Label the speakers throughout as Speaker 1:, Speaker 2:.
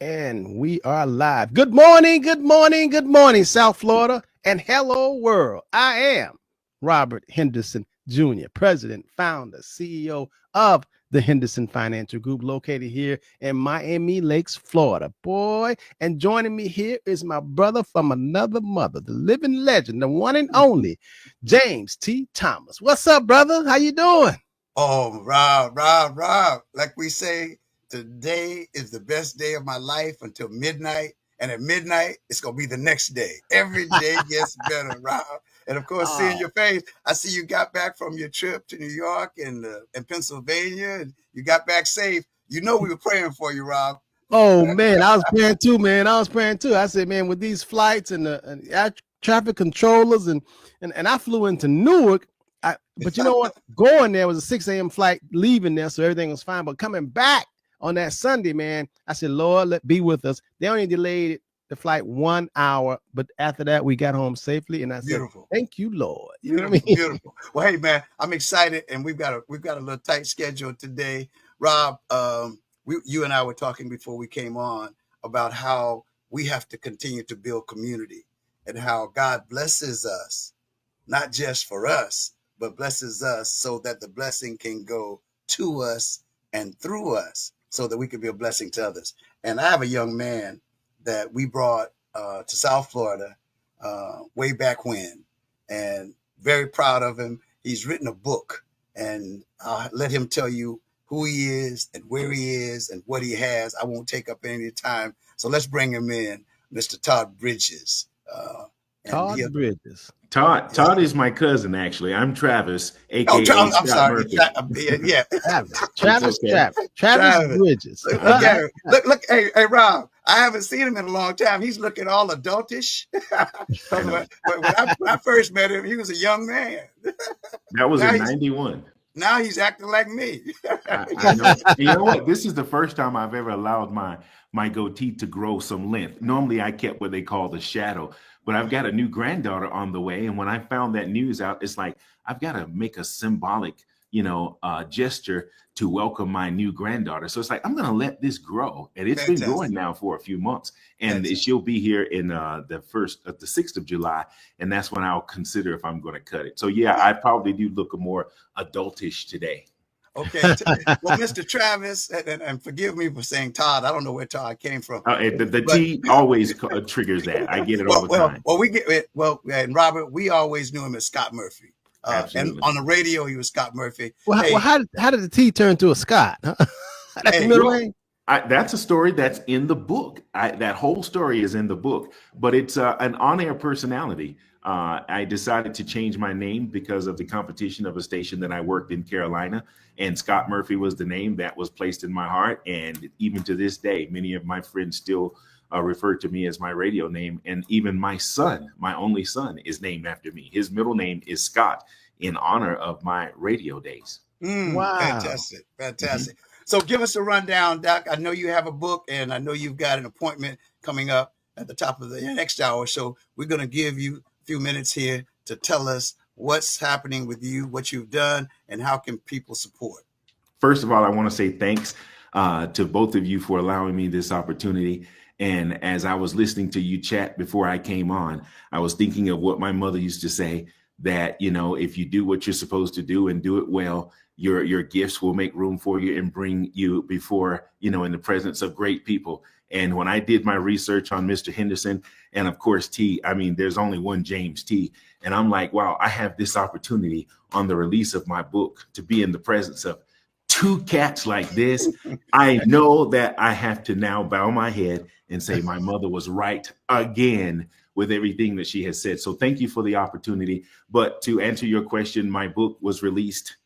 Speaker 1: And we are live. Good morning, good morning, good morning, South Florida, and hello, world. I am Robert Henderson Jr., President, founder, CEO of the Henderson Financial Group, located here in Miami Lakes, Florida. Boy, and joining me here is my brother from another mother, the living legend, the one and only James T. Thomas. What's up, brother? How you doing?
Speaker 2: Oh, Rob. Like we say, today is the best day of my life until midnight. And at midnight, it's going to be the next day. Every day gets better, Rob. And of course, seeing
Speaker 1: Oh,
Speaker 2: your face, I see you got back from your trip to New York and Pennsylvania, and you got back safe. You know we were praying for you, Rob.
Speaker 1: Oh man, I was praying too, man. I was praying too. I said, man, with these flights and the traffic controllers and I flew into Newark. But you know what? Going there was a 6 a.m. flight, leaving there, so everything was fine. But coming back on that Sunday, man, I said, Lord, let be with us. They only delayed the flight 1 hour, but after that, we got home safely, and I said,
Speaker 2: Beautiful.
Speaker 1: thank you, Lord. You know what I
Speaker 2: Beautiful,
Speaker 1: mean?
Speaker 2: beautiful. Well, hey man, I'm excited, and we've got a little tight schedule today. Rob, you and I were talking before we came on about how we have to continue to build community, and how God blesses us, not just for us, but blesses us so that the blessing can go to us and through us, so that we can be a blessing to others. And I have a young man that we brought to South Florida way back when, and very proud of him. He's written a book, and I'll let him tell you who he is and where he is and what he has. I won't take up any time. So let's bring him in, Mr. Todd Bridges. And he,
Speaker 1: Todd Bridges.
Speaker 3: Todd is my cousin, actually. I'm Travis,
Speaker 2: oh,
Speaker 3: aka
Speaker 2: I'm
Speaker 3: Scott
Speaker 2: sorry.
Speaker 3: Murphy.
Speaker 2: Yeah,
Speaker 3: It's okay.
Speaker 1: Travis
Speaker 2: Travis.
Speaker 1: Bridges.
Speaker 2: Look at him. Look. Hey, Rob. I haven't seen him in a long time. He's looking all adultish.
Speaker 3: I
Speaker 2: Because
Speaker 3: know.
Speaker 2: when I first met him, he was a young man.
Speaker 3: That was
Speaker 2: Now
Speaker 3: in
Speaker 2: he's
Speaker 3: '91.
Speaker 2: now he's acting like me.
Speaker 3: I know. And you know what? This is the first time I've ever allowed my goatee to grow some length. Normally, I kept what they call the shadow, but I've got a new granddaughter on the way, and when I found that news out, it's like I've got to make a symbolic, gesture to welcome my new granddaughter. So it's like I'm going to let this grow, and it's been growing
Speaker 2: Fantastic.
Speaker 3: now for a few months, and
Speaker 2: Fantastic.
Speaker 3: she'll be here in the 6th of July, and that's when I'll consider if I'm going to cut it. So yeah, I probably do look more adultish today.
Speaker 2: Okay. Well, Mr. Travis, and forgive me for saying Todd. I don't know where Todd came from,
Speaker 3: The
Speaker 2: but
Speaker 3: T always triggers that. I get it all the time.
Speaker 2: we get it. Well, and Robert, we always knew him as Scott Murphy. And
Speaker 3: Absolutely.
Speaker 2: on the radio, he was Scott Murphy.
Speaker 1: Well,
Speaker 2: Hey,
Speaker 1: how did the T turn to a Scott? Huh? That's the
Speaker 2: hey,
Speaker 1: middle
Speaker 3: Well,
Speaker 1: name.
Speaker 3: that's a story that's in the book. That whole story is in the book, but it's an on-air personality. I decided to change my name because of the competition of a station that I worked in Carolina, and Scott Murphy was the name that was placed in my heart. And even to this day, many of my friends still refer to me as my radio name. And even my son, my only son, is named after me. His middle name is Scott in honor of my radio days.
Speaker 1: Wow.
Speaker 2: fantastic,
Speaker 3: Mhm.
Speaker 2: fantastic. So give us a rundown, Doc. I know you have a book, and I know you've got an appointment coming up at the top of the next hour. So we're going to give you a few minutes here to tell us what's happening with you, what you've done, and how can people support.
Speaker 3: First of all, I want to say thanks to both of you for allowing me this opportunity. And as I was listening to you chat before I came on, I was thinking of what my mother used to say, that, if you do what you're supposed to do and do it well, your gifts will make room for you and bring you before, in the presence of great people. And when I did my research on Mr. Henderson, and of course, T, I mean, there's only one James T. And I'm like, wow, I have this opportunity on the release of my book to be in the presence of two cats like this. I know that I have to now bow my head and say my mother was right again with everything that she has said. So thank you for the opportunity. But to answer your question, my book was released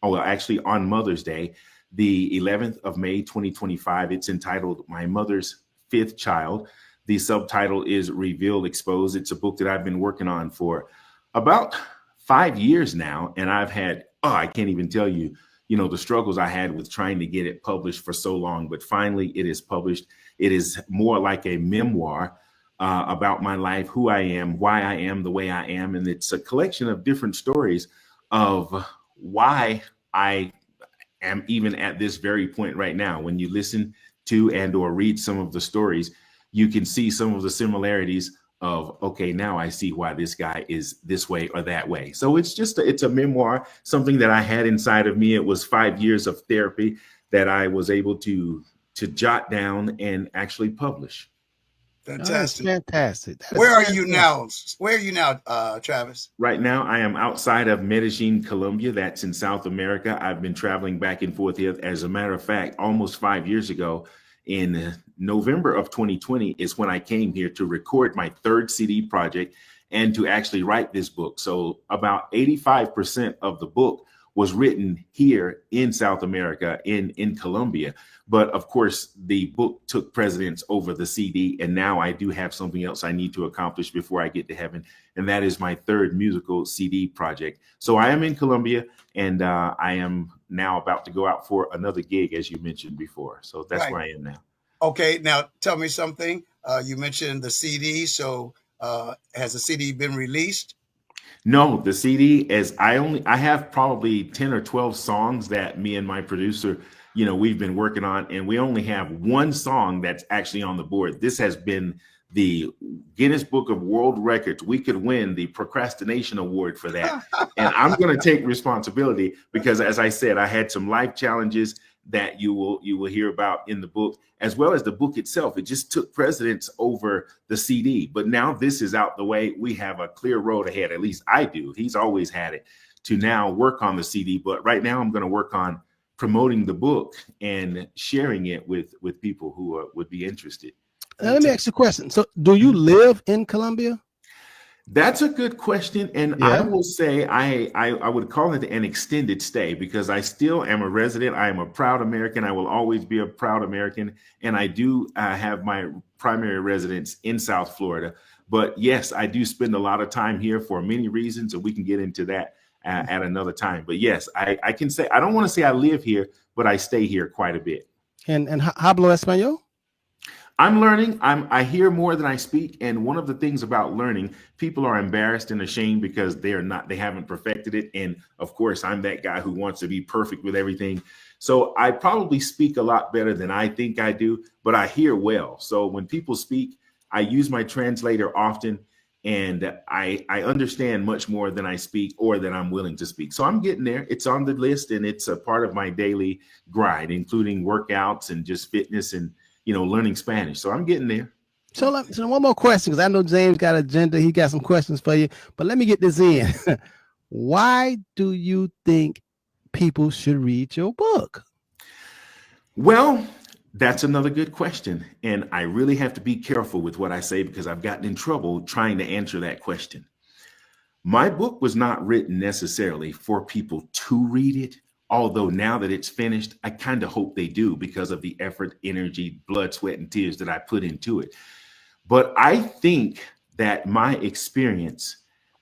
Speaker 3: actually on Mother's Day, the 11th of May, 2025. It's entitled My Mother's Fifth Child. The subtitle is Reveal Expose. It's a book that I've been working on for about 5 years now. And I've had, I can't even tell you, the struggles I had with trying to get it published for so long, but finally it is published. It is more like a memoir about my life, who I am, why I am the way I am. And it's a collection of different stories of why I am even at this very point right now. When you listen to and or read some of the stories, you can see some of the similarities of, okay, now I see why this guy is this way or that way. So it's a memoir, something that I had inside of me. It was 5 years of therapy that I was able to jot down and actually publish.
Speaker 2: Fantastic.
Speaker 1: Fantastic.
Speaker 2: Where are you now? Where are you now, Travis?
Speaker 3: Right now, I am outside of Medellin, Colombia. That's in South America. I've been traveling back and forth here. As a matter of fact, almost 5 years ago, in November of 2020, is when I came here to record my third CD project and to actually write this book. So about 85% of the book was written here in South America, in Colombia. But of course, the book took precedence over the CD. And now I do have something else I need to accomplish before I get to heaven. And that is my third musical CD project. So I am in Colombia, and I am now about to go out for another gig, as you mentioned before. So that's where I am now.
Speaker 2: Okay, now tell me something. You mentioned the CD. So has the CD been released?
Speaker 3: No, the CD I have probably 10 or 12 songs that me and my producer, we've been working on, and we only have one song that's actually on the board. This has been the Guinness Book of World Records. We could win the procrastination award for that. And I'm going to take responsibility because, as I said, I had some life challenges that you will hear about in the book, as well as the book itself. It just took precedence over the CD. But now this is out the way. We have a clear road ahead. At least I do. He's always had it, to now work on the CD. But right now I'm going to work on promoting the book and sharing it with people who would be interested.
Speaker 1: Let me ask you a question. So do you live in Colombia?
Speaker 3: That's a good question. And I will say I would call it an extended stay, because I still am a resident. I am a proud American. I will always be a proud American. And I do have my primary residence in South Florida. But yes, I do spend a lot of time here for many reasons, and we can get into that at another time. But yes, I can say, I don't want to say I live here, but I stay here quite a bit.
Speaker 1: And hablo español?
Speaker 3: I'm learning. I hear more than I speak. And one of the things about learning, people are embarrassed and ashamed because they haven't perfected it. And of course, I'm that guy who wants to be perfect with everything. So I probably speak a lot better than I think I do, but I hear well. So when people speak, I use my translator often, and I understand much more than I speak or than I'm willing to speak. So I'm getting there. It's on the list, and it's a part of my daily grind, including workouts and just fitness and learning Spanish. So I'm getting there.
Speaker 1: So one more question, because I know James got an agenda. He got some questions for you, but let me get this in. Why do you think people should read your book?
Speaker 3: Well, that's another good question. And I really have to be careful with what I say, because I've gotten in trouble trying to answer that question. My book was not written necessarily for people to read it. Although now that it's finished, I kind of hope they do, because of the effort, energy, blood, sweat, and tears that I put into it. But I think that my experience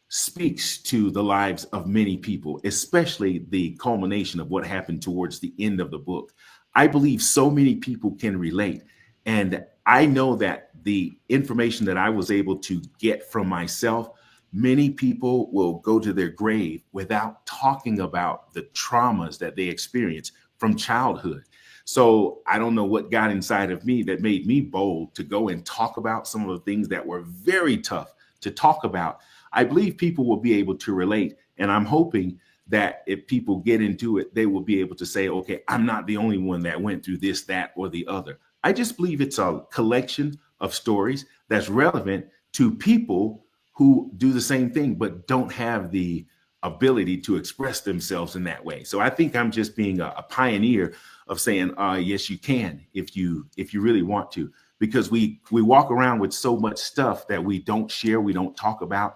Speaker 3: speaks to the lives of many people, especially the culmination of what happened towards the end of the book. I believe so many people can relate. And I know that the information that I was able to get from myself, many people will go to their grave without talking about the traumas that they experience from childhood. So I don't know what got inside of me that made me bold to go and talk about some of the things that were very tough to talk about. I believe people will be able to relate. And I'm hoping that if people get into it, they will be able to say, okay, I'm not the only one that went through this, that, or the other. I just believe it's a collection of stories that's relevant to people who do the same thing, but don't have the ability to express themselves in that way. So I think I'm just being a pioneer of saying, yes, you can, if you really want to, because we walk around with so much stuff that we don't share, we don't talk about.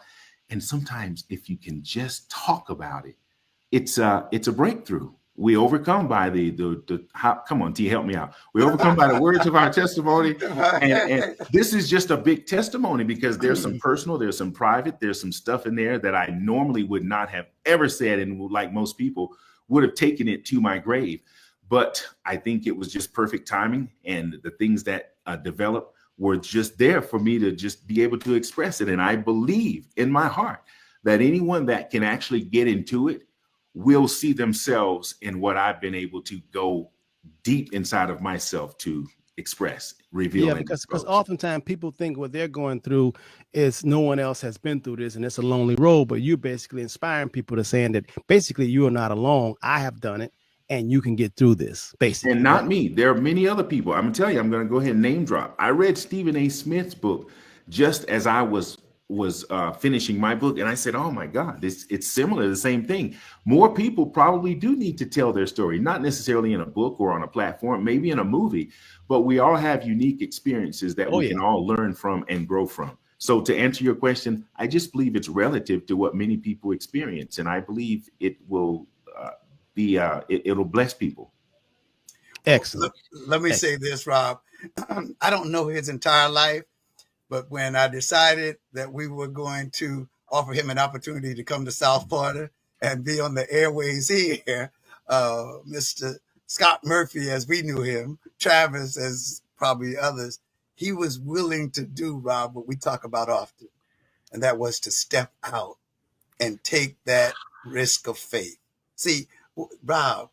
Speaker 3: And sometimes if you can just talk about it, it's a breakthrough. We overcome by come on, T, help me out. We overcome by the words of our testimony. And this is just a big testimony, because there's some personal, there's some private, there's some stuff in there that I normally would not have ever said. And like most people would have taken it to my grave. But I think it was just perfect timing. And the things that developed were just there for me to just be able to express it. And I believe in my heart that anyone that can actually get into it will see themselves in what I've been able to go deep inside of myself to express, reveal.
Speaker 1: Yeah,
Speaker 3: and
Speaker 1: because
Speaker 3: expose.
Speaker 1: oftentimes people think what they're going through is no one else has been through this and it's a lonely road, but you're basically inspiring people to saying that basically you are not alone. I have done it and you can get through this, basically.
Speaker 3: And not
Speaker 1: right?
Speaker 3: me. There are many other people. I'm gonna tell you, I'm gonna go ahead and name drop. I read Stephen A. Smith's book just as I was finishing my book, and I said, "Oh my God, it's similar, the same thing." More people probably do need to tell their story, not necessarily in a book or on a platform, maybe in a movie, but we all have unique experiences that we can all learn from and grow from. So to answer your question, I just believe it's relative to what many people experience, and I believe it will it'll bless people.
Speaker 1: Excellent.
Speaker 2: Let me say this, Rob. I don't know his entire life, but when I decided that we were going to offer him an opportunity to come to South Florida and be on the airways here, Mr. Scott Murphy, as we knew him, Travis, as probably others, he was willing to do, Rob, what we talk about often, and that was to step out and take that risk of faith. See, Rob,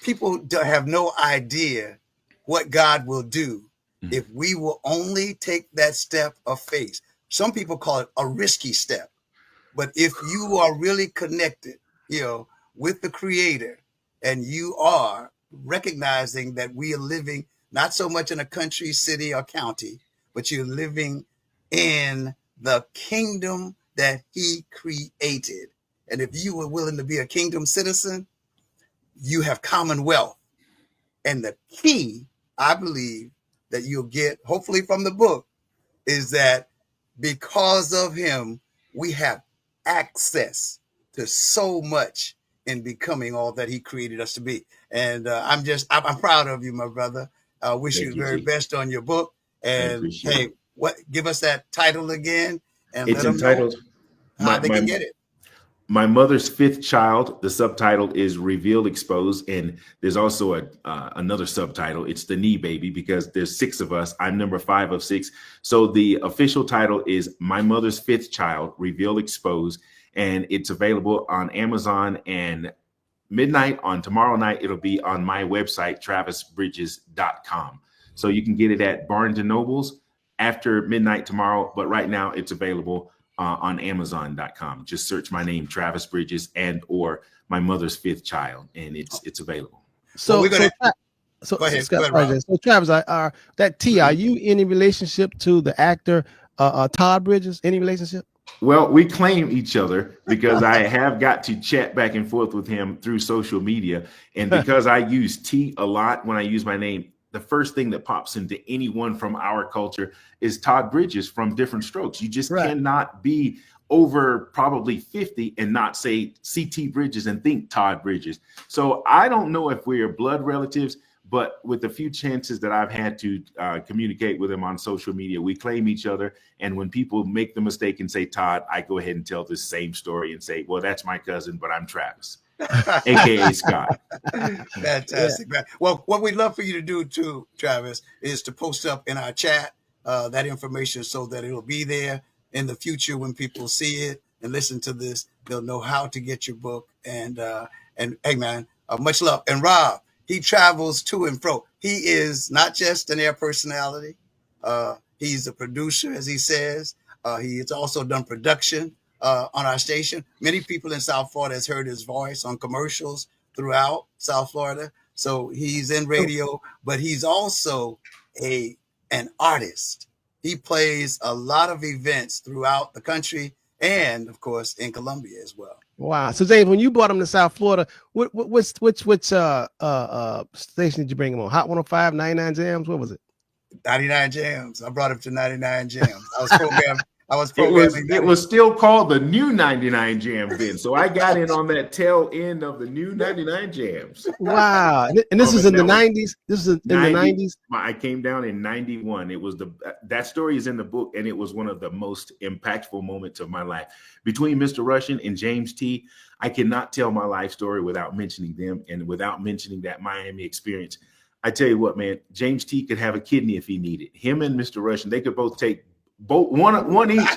Speaker 2: people have no idea what God will do if we will only take that step of faith. Some people call it a risky step, but if you are really connected, with the Creator, and you are recognizing that we are living not so much in a country, city, or county, but you're living in the kingdom that He created. And if you are willing to be a kingdom citizen, you have commonwealth. And the key, I believe, that you'll get, hopefully from the book, is that because of Him, we have access to so much in becoming all that He created us to be. And I'm proud of you, my brother. I wish you the very best on your book. And hey, give us that title again, and
Speaker 3: it's
Speaker 2: let them know how they can get it.
Speaker 3: My Mother's Fifth Child. The subtitle is Reveal, Expose, and there's also another subtitle. It's The Knee Baby, because there's 6 of us. I'm number 5 of 6. So the official title is My Mother's Fifth Child, Reveal, Expose, and it's available on Amazon. And midnight on tomorrow night, it'll be on my website, travisbridges.com. So you can get it at Barnes and Nobles after midnight tomorrow, but right now it's available on Amazon.com. Just search my name, Travis Bridges, and or My Mother's Fifth Child, and it's available.
Speaker 1: So
Speaker 2: we're gonna.
Speaker 1: So,
Speaker 2: go ahead,
Speaker 1: so Travis, that T, are you in any relationship to the actor Todd Bridges? Any relationship?
Speaker 3: Well, we claim each other because I have got to chat back and forth with him through social media. And because I use T a lot when I use my name, the first thing that pops into anyone from our culture is Todd Bridges from Different Strokes. You just cannot be over probably 50 and not say CT Bridges and think Todd Bridges. So I don't know if we are blood relatives, but with the few chances that I've had to communicate with him on social media, we claim each other. And when people make the mistake and say Todd, I go ahead and tell this same story and say, well, that's my cousin, but I'm Travis, AKA Scott.
Speaker 2: Fantastic, man. Well, what we'd love for you to do too, Travis, is to post up in our chat that information so that it'll be there in the future when people see it and listen to this. They'll know how to get your book. And hey, man, much love. And Rob, he travels to and fro. He is not just an air personality. He's a producer, as he says. He has also done production on our station. Many people in South Florida has heard his voice on commercials throughout South Florida. So he's in radio, but he's also an artist. He plays a lot of events throughout the country and, of course, in Colombia as well.
Speaker 1: Wow. So James, when you brought him to South Florida, which station did you bring him on? Hot 105, 99 Jams? What was it?
Speaker 2: 99 Jams. I brought him to 99 Jams. I was programming.
Speaker 3: It was still called the new 99 Jams then. So I got in on that tail end of the new 99 Jams.
Speaker 1: Wow. And this is in the 90s? This is in the 90s?
Speaker 3: I came down in 91. It was that story is in the book, and it was one of the most impactful moments of my life. Between Mr. Russian and James T, I cannot tell my life story without mentioning them and without mentioning that Miami experience. I tell you what, man, James T could have a kidney if he needed. Him and Mr. Russian, they could both take both one each,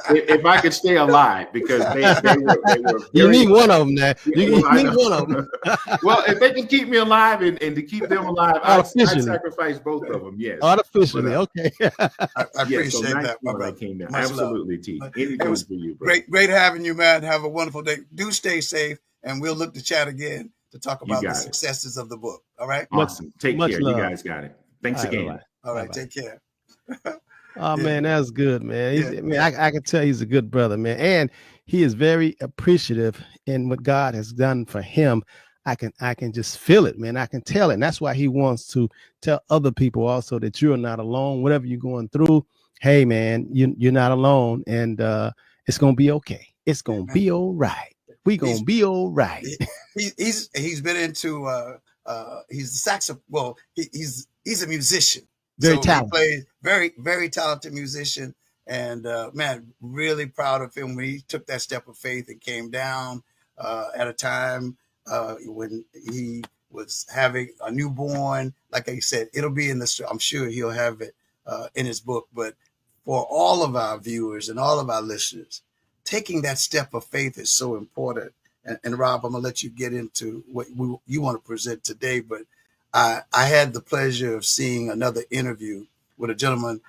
Speaker 3: if I could stay alive, because they were
Speaker 1: You
Speaker 3: very,
Speaker 1: need one of them now. You
Speaker 3: well, I
Speaker 1: need
Speaker 3: know.
Speaker 1: one of them.
Speaker 3: Well, if they can keep me alive and to keep them alive, I'd
Speaker 1: Artificially.
Speaker 3: sacrifice both of them. Yes.
Speaker 1: Artificially,
Speaker 3: But,
Speaker 1: okay.
Speaker 2: I
Speaker 3: yeah,
Speaker 2: appreciate
Speaker 3: so nice
Speaker 2: that, my
Speaker 3: when I
Speaker 2: brother.
Speaker 3: came down.
Speaker 2: Much
Speaker 3: Absolutely, T.
Speaker 2: love.
Speaker 3: Anything
Speaker 2: It was
Speaker 3: for you, bro.
Speaker 2: great having you, man. Have a wonderful day. Do stay safe, and we'll look to chat again to talk about the
Speaker 3: got it.
Speaker 2: successes of the book. All right.
Speaker 3: Awesome. Take
Speaker 1: much
Speaker 3: care.
Speaker 1: love.
Speaker 3: You guys got it. Thanks
Speaker 1: All right,
Speaker 3: again.
Speaker 1: bye-bye.
Speaker 2: All right.
Speaker 1: Bye-bye.
Speaker 2: Take care.
Speaker 1: Oh
Speaker 2: Yeah.
Speaker 1: man, that's good, man. He's,
Speaker 2: Yeah.
Speaker 1: I mean, I can tell he's a good brother, man, and he is very appreciative in what God has done for him. I can just feel it, man. I can tell it, and that's why he wants to tell other people also that you're not alone. Whatever you're going through, hey, man, you're not alone, and it's gonna be okay. It's gonna be all right. We gonna be all right.
Speaker 2: He's been into he's the saxophone. Well, he's a musician.
Speaker 1: Very
Speaker 2: So
Speaker 1: talented.
Speaker 2: He plays very talented musician, and man, really proud of him when he took that step of faith and came down at a time when he was having a newborn. Like I said, it'll be in the. I'm sure he'll have it in his book. But for all of our viewers and all of our listeners, taking that step of faith is so important. And Rob, I'm gonna let you get into what you want to present today, but I had the pleasure of seeing another interview with a gentleman